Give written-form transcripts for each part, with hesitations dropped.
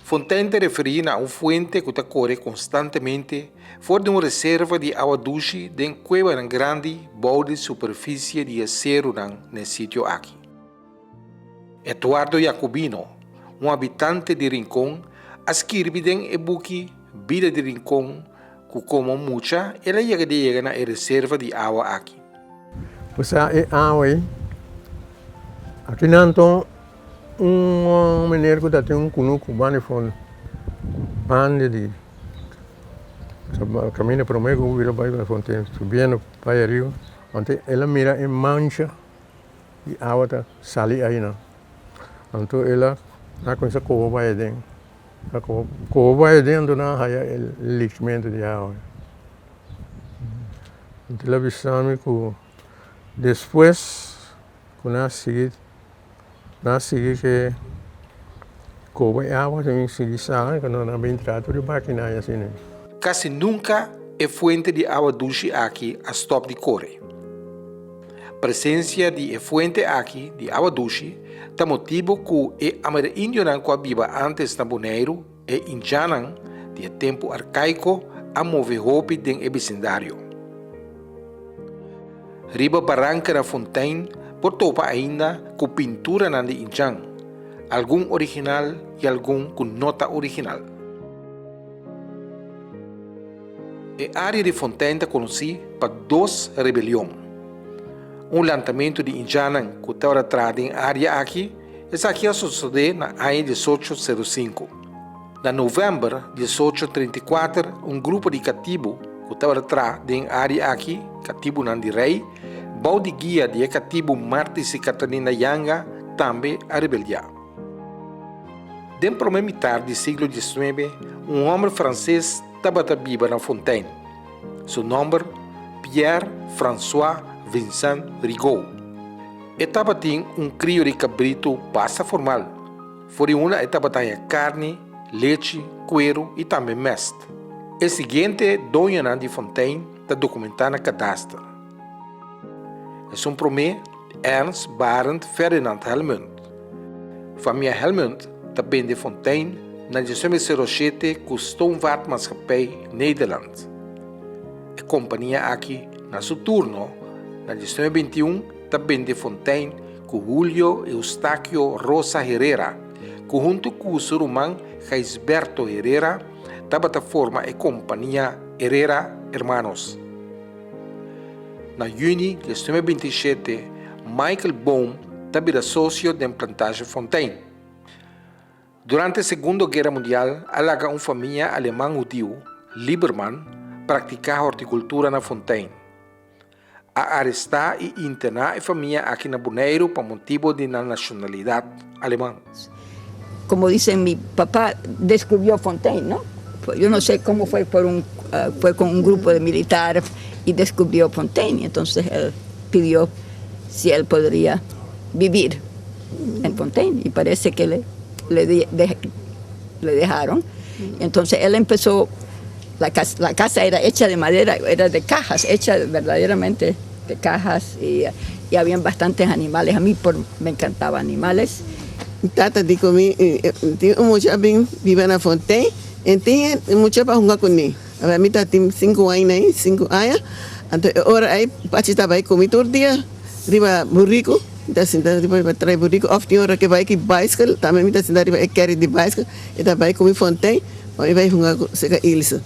Fontaine te referì a un fuente che corre costantemente fuori di una riserva di acqua dolce in quella grande bode superficie di acero nel sito aqui. Eduardo Jacobino, un abitante di Rincón, ha scritto in e-book Vida di Rincón, che come mucha e la llega na riserva di acqua aqui. Usa e awe. Aqui nanto meneer que tem kuno cubano von bande de caminha para o meio vira vai para fonte subindo para arriba onde ela mira em mancha e a água tá sali aí não então ela na coisa como vai dentro como vai dentro na haya el liquimento de água então ela bisame que depois que nasce que como é água também se sabe que não há bem trato de máquina assim. Quase nunca é fuente de água doce aqui a stop de corre. Presença de fuente aqui de água doce é motivo que é ameríndio não viva antes na Bonaire e indianan de tempo arcaico a mover roupa em vecindário. Riba barranca da Fontaine por topa ainda com pintura na de Injan, algum original e algum com nota original. A área de Fontaine é conhecida para duas rebeliões. Lançamento de Injanan que estava atrás em área aqui, essa aqui sucedeu na ano 1805. Na novembro de 1834, grupo de cativos que estava atrás em área aqui, cativo de rei, bau de guia de cativo Martins e Catarina Yanga, também a rebelião. Dentro da primeira metade do século XIX, homem francês estava vivo na Fontaine. Seu nome Pierre-François Vincent Rigaud. Estava tinha crio de cabrito pasta formal. Foi uma etapa de carne, leite, cuero e também mest. O seguinte dona de Fontaine está documentado no cadastro. É primeiro Ernst Barend Ferdinand Helmont. Família Helmont também de Fontaine, na 1907 custou vaartmaatschappij Nederland. A companhia aqui, na seu turno, na 1921, também de Fontaine, com Julio Eustáquio Rosa Herrera, que junto com o seu irmão Gisberto Herrera, estava forma a companhia Herrera Hermanos. Na junho de 1927, Michael Bohm também era sócio da plantagem Fontaine. Durante a Segunda Guerra Mundial, alaga uma família alemã-judio, Liebermann, praticar horticultura na Fontaine. A arrestar e internar a família aqui na Bonaire por motivo de nacionalidade alemã. Como dicen, mi papá descubrió Fontaine, ¿no? Yo no sé cómo fue, fue con un grupo de militares y descubrió Fontaine. Entonces él pidió si él podría vivir en Fontaine y parece que le dejaron. Entonces él empezó, la casa era hecha de madera, era de cajas, hecha verdaderamente de cajas y habían bastantes animales. A mí me encantaban animales. Tata di kami mucha bing vive na Fontaine e tinha mucha para jogar com ele. A mim tá tem 5 anos aí, 5 anos. Então ora aí pachita vai comer todo dia. Riba burrico, tá sentado riba trai burrico. Of tem hora que vai que bicycle, também tá sentado riba carry de bicycle. E tá vai comer Fontaine, aí vai jogar com seca ilha.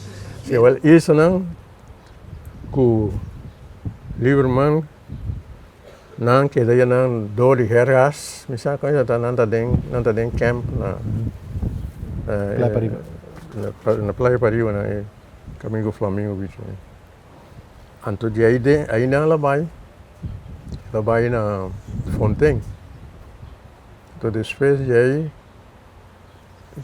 Well, isso não com Lieberman não que daí não dor de herras, me sabe coisa tá não tá dentro camp na Praia Pariu na caminho Flamengo bicho. Anto de aí não ela vai na Fontaine. Então depois de aí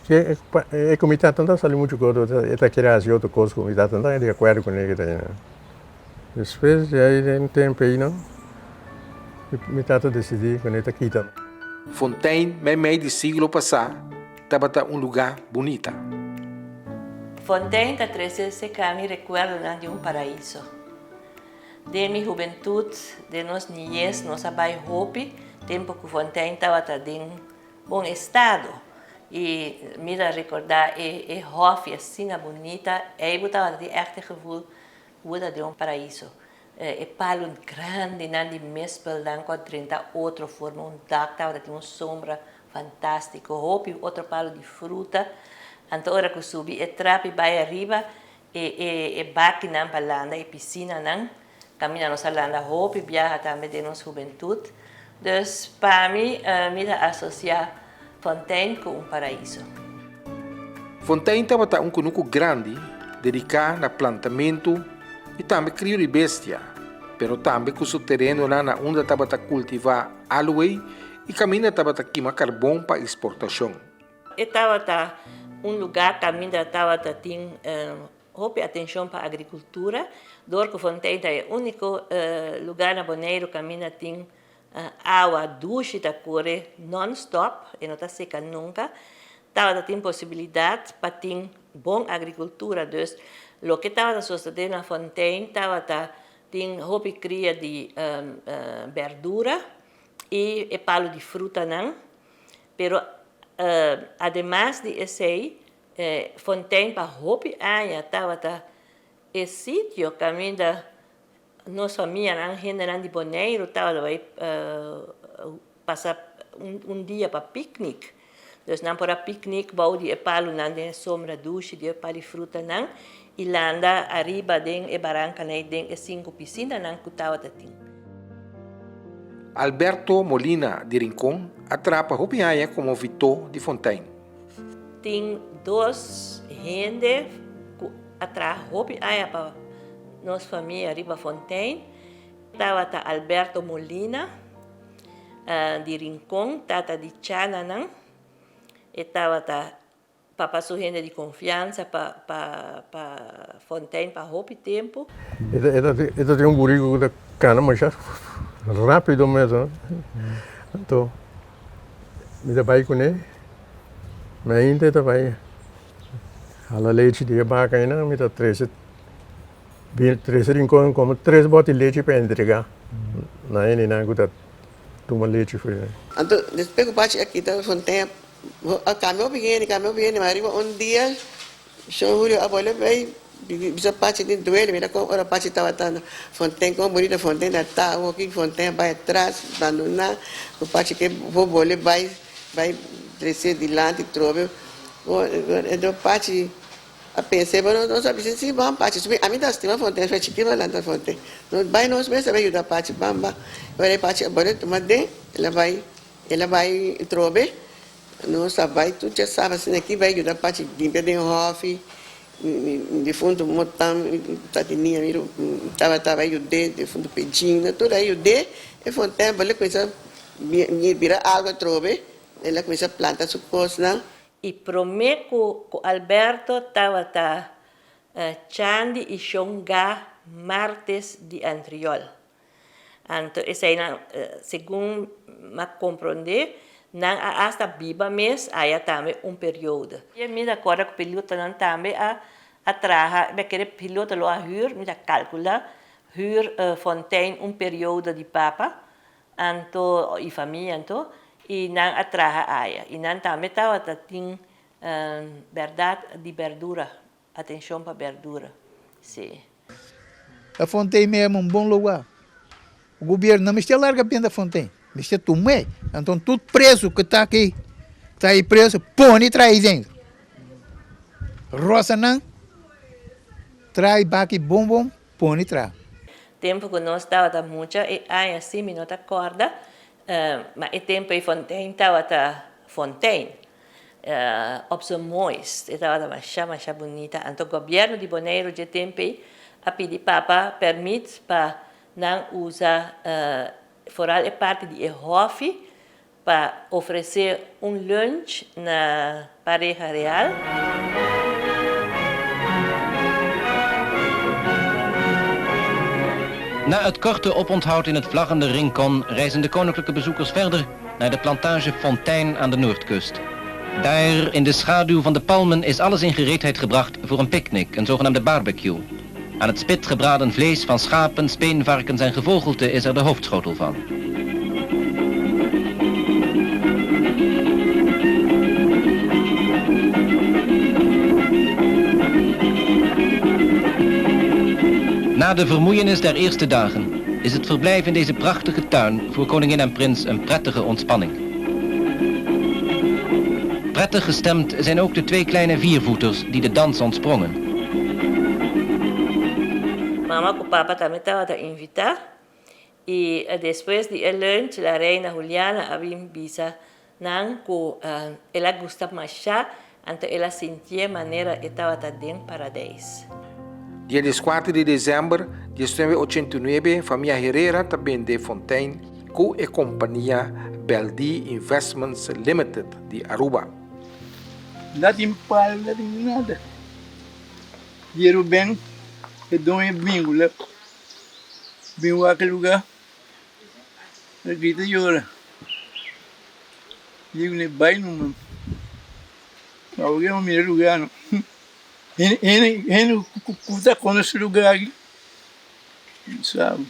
que é como está tanta sali muito coisa, está querendo fazer outra coisa como está tanta de acordo com ele que tem. Depois de aí tem tempo aí não. Me tata decidir quando está quitando. Fontaine, meio do século passado, estava lugar bonito. Fontaine está trazendo que me recuerda de paraíso. De minha juventude, de nos niñez, nos abai hopi, tempo que Fontaine estava em bom estado. E me dá recordar e hof assim bonita, e botava de echt gevoel hoe dat de paraíso. E palo grande na de mespel dan com 30 outro forma dak tava de sombra fantástico, hopi outro palo de fruta. Então ora que subi e trapi vai arriba e barque nan palanda e piscina nan caminha nossa landa hopi viaja também de nossa juventude. Dus para mim me dá associar Fontaine com paraíso. Fontaine estava um conuco grande dedicado ao plantamento e também crio de bestia, pero também com o terreno lá onde estava cultivar aloe e caminha estava queimar carvão para exportação. Estava lugar que ainda estava tem atenção para a agricultura, porque Fontaine é o único lugar na Bonaire que ainda tem água doce da corre non-stop e não está seca nunca. Estava tem possibilidade para ter boa agricultura, dus o que estava sucedendo na Fontaine estava tem hobby cria de verdura e palo de fruta não, pero además de esse Fontaine para hobby aia estava esse sítio que ainda nossa família não gente de Bonaire estava vai passar dia para piquenique. Dus não para piquenique bau de palo não de sombra doce de palo de fruta não e landa arriba den e barranca nem den e 5 piscina não que estava tem. Alberto Molina de Rincón atrapa Hopiaia como Vitor de Fontaine. Tem 2 gente que atrás Hopiaia para nossa família arriba Fontaine. Estava Alberto Molina de Rincón, tata de Chana não. Estava para passar gente de confiança para Fontaine para Hopi tempo. Ele tem burrico da cana, mas já rápido mesmo. Então, me dá vai com ele, mas ainda vai. A leite de vaca ainda me dá 13 rincões como 3 botes de leite para entregar. Na ele não guarda toma leite foi. Então, depois que bate aqui da Fontaine caminhou pequeno, mas arriba dia, São Julio abuelo vai bisa parte de duelo, mira como ora parte estava tando Fontaine como bonita Fontaine tá, o que Fontaine vai atrás, abandonar, o parte que vou bole vai descer de lá de trove, o parte a pensar, mas não sabe se vamos parte, a mim dá estima Fontaine, foi chiquinho lá da Fontaine, não vai nós mesmo vai ajudar parte bamba, vai parte abuelo tomar de, ela vai trove. Nossa, vai, tu já sabe, assim, aqui vai ajudar a parte de hof, de fundo, motam, tatininha, estava ajudando, de fundo, pedindo, tudo ajudei, e Fontaine, ela começa a virar água, trove, ela começa a plantar suas coisas, E prometo que Alberto estava chandi e chonga martes de anterior. Então, segundo me compreender, não hasta viva mês há também período. E me dá agora que o piloto não também a traja, me quer piloto lo a hur, me dá calcula hur Fontaine período de papa, anto e família anto e não a traja há. E não também estava tem verdade de verdura, atenção para verdura, sim. A Fontaine mesmo bom lugar. O governo não me está larga bem da Fontaine. Me está tomando. Então, tudo preso que está aqui, está aí preso, põe e traz dentro. Roça não, traz aqui bom, põe e traz. Tempo que nós estava muito, e aí assim, me não acorda, mas o tempo em Fontaine estava Fontaine, opções, estava mais bonita. Então, o governo de Bonaire de tempo a pedir papa permite para não usar foral é parte de EHOF para oferecer lunch na pareja real. Na het korte oponthoud in het vlaggende Rincón reizen de koninklijke bezoekers verder naar de plantage Fontaine aan de noordkust. Daar, in de schaduw van de palmen, is alles in gereedheid gebracht voor een picknick, een zogenaamde barbecue. Aan het spit gebraden vlees van schapen, speenvarkens en gevogelte is er de hoofdschotel van. Na de vermoeienis der eerste dagen is het verblijf in deze prachtige tuin voor koningin en prins een prettige ontspanning. Prettig gestemd zijn ook de 2 kleine viervoeters die de dans ontsprongen. Mama com papa também estava a invitar. E depois de lunch, a reina Juliana havia visa nan que ela gostava mais chá, então ela sentia maneira que estava dentro do paraíso. Dia 4 de dezembro de 1989, família Herrera também de Fontaine com a companhia Beldi Investments Limited de Aruba. Não tem palo, não tem nada. Dinheiro bem, que dão é bingo lá. Bingo aquele lugar. Aqui tem hora. Digo, nem vai não. Alguém não mira lugar não. Ele custa com esse lugar aqui. Sabe?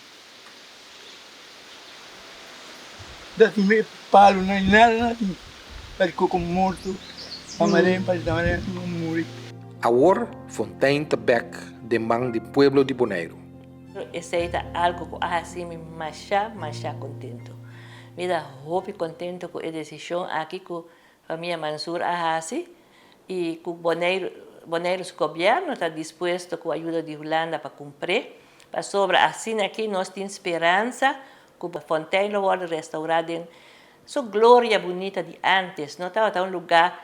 Dá tem meio palo, não é nada, nada. Para coco morto. Amarelo, para amarelo, não morre. Agora, Fontaine Tabac de mão de Pueblo de Bonaire. Esse é algo que assim me macha contento. Me dá hope contento com a decisão aqui com a família Mansur Ahasi e com o Boneiros governo está disposto com a ajuda de Holanda para cumprir. Para sobre assim aqui nós temos esperança que a Fontaine vai restaurada em sua glória bonita de antes. Não estava um lugar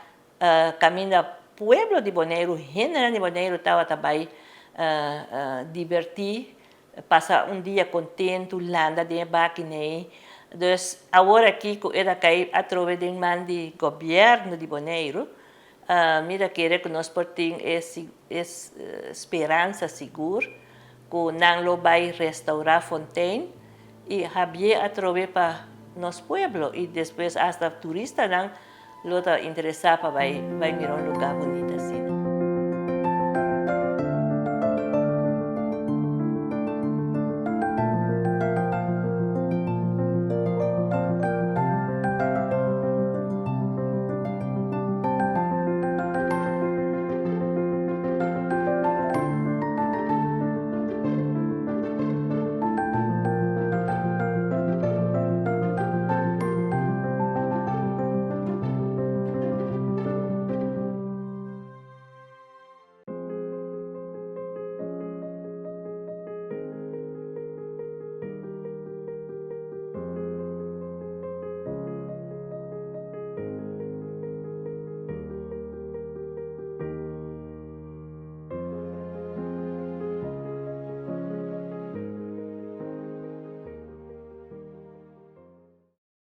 caminho Pueblo de Bonaire, gente de Bonaire estava também divertir, passar dia contente, Holanda de Baquinei. Então, agora aqui, que era cair através de man de governo de Bonaire, mira que nós podemos essa esperança segura que não vai restaurar Fontaine e havia através para nosso pueblo e depois até turista não lo interessar para vai mirar lugar bonito.